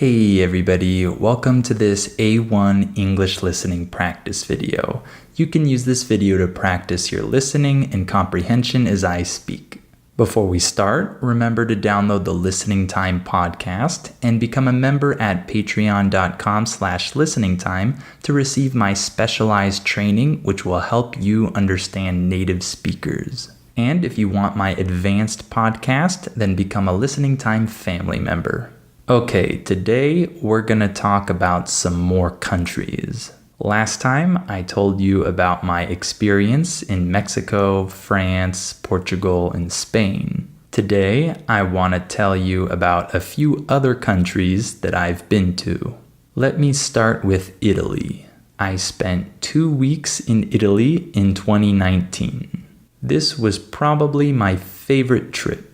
Hey everybody, welcome to this A1 English listening practice video. You can use this video to practice your listening and comprehension as I speak. Before we start, remember to download the Listening Time podcast and become a member at patreon.com/listeningtime to receive my specialized training, which will help you understand native speakers. And if you want my advanced podcast, then become a Listening Time family member. Okay, today we're going to talk about some more countries. Last time I told you about my experience in Mexico, France, Portugal, and Spain. Today I want to tell you about a few other countries that I've been to. Let me start with Italy. I spent 2 weeks in Italy in 2019. This was probably my favorite trip.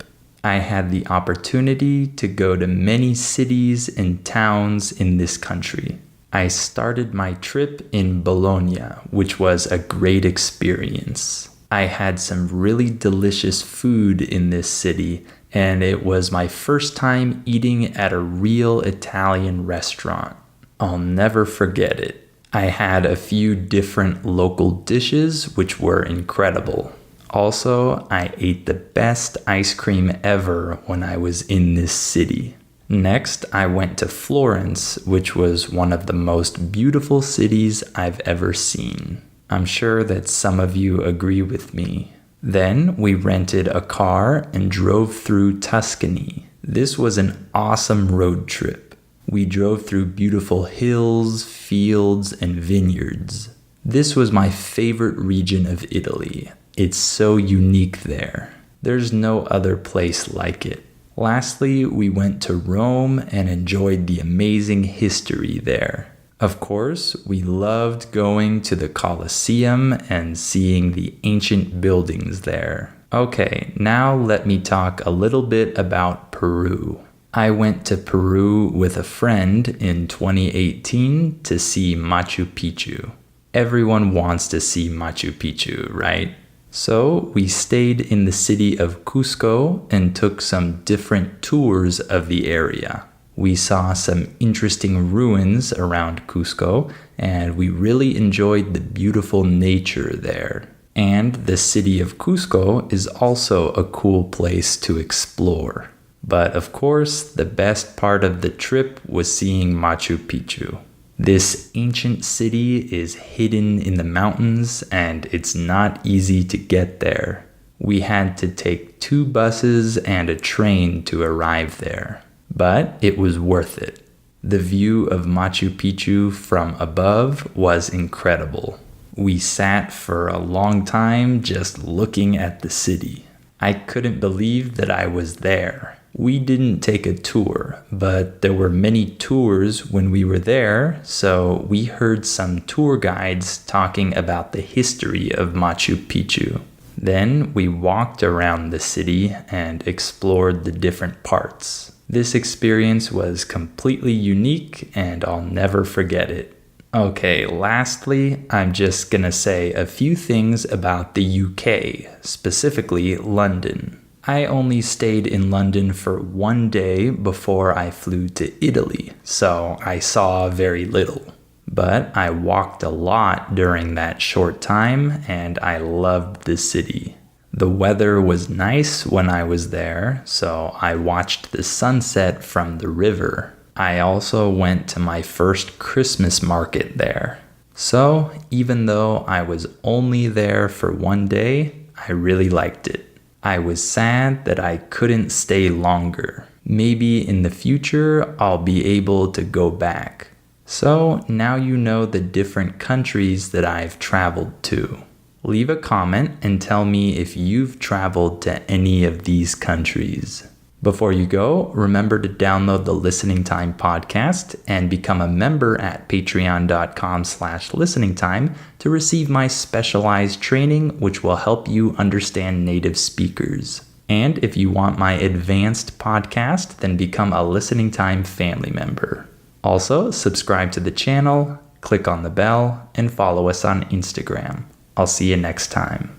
I had the opportunity to go to many cities and towns in this country. I started my trip in Bologna, which was a great experience. I had some really delicious food in this city, and it was my first time eating at a real Italian restaurant. I'll never forget it. I had a few different local dishes, which were incredible. Also, I ate the best ice cream ever when I was in this city. Next, I went to Florence, which was one of the most beautiful cities I've ever seen. I'm sure that some of you agree with me. Then we rented a car and drove through Tuscany. This was an awesome road trip. We drove through beautiful hills, fields, and vineyards. This was my favorite region of Italy. It's so unique there. There's no other place like it. Lastly, we went to Rome and enjoyed the amazing history there. Of course, we loved going to the Colosseum and seeing the ancient buildings there. Okay, now let me talk a little bit about Peru. I went to Peru with a friend in 2018 to see Machu Picchu. Everyone wants to see Machu Picchu, right? So we stayed in the city of Cusco and took some different tours of the area. We saw some interesting ruins around Cusco, and we really enjoyed the beautiful nature there. And the city of Cusco is also a cool place to explore. But of course, the best part of the trip was seeing Machu Picchu. This ancient city is hidden in the mountains, and it's not easy to get there. We had to take 2 buses and a train to arrive there, but it was worth it. The view of Machu Picchu from above was incredible. We sat for a long time just looking at the city. I couldn't believe that I was there. We didn't take a tour, but there were many tours when we were there, so we heard some tour guides talking about the history of Machu Picchu. Then we walked around the city and explored the different parts. This experience was completely unique, and I'll never forget it. Okay, lastly, I'm just gonna say a few things about the UK, specifically London. I only stayed in London for 1 day before I flew to Italy, so I saw very little. But I walked a lot during that short time, and I loved the city. The weather was nice when I was there, so I watched the sunset from the river. I also went to my first Christmas market there. So even though I was only there for 1 day, I really liked it. I was sad that I couldn't stay longer. Maybe in the future I'll be able to go back. So now you know the different countries that I've traveled to. Leave a comment and tell me if you've traveled to any of these countries. Before you go, remember to download the Listening Time podcast and become a member at patreon.com/listeningtime to receive my specialized training, which will help you understand native speakers. And if you want my advanced podcast, then become a Listening Time family member. Also, subscribe to the channel, click on the bell, and follow us on Instagram. I'll see you next time.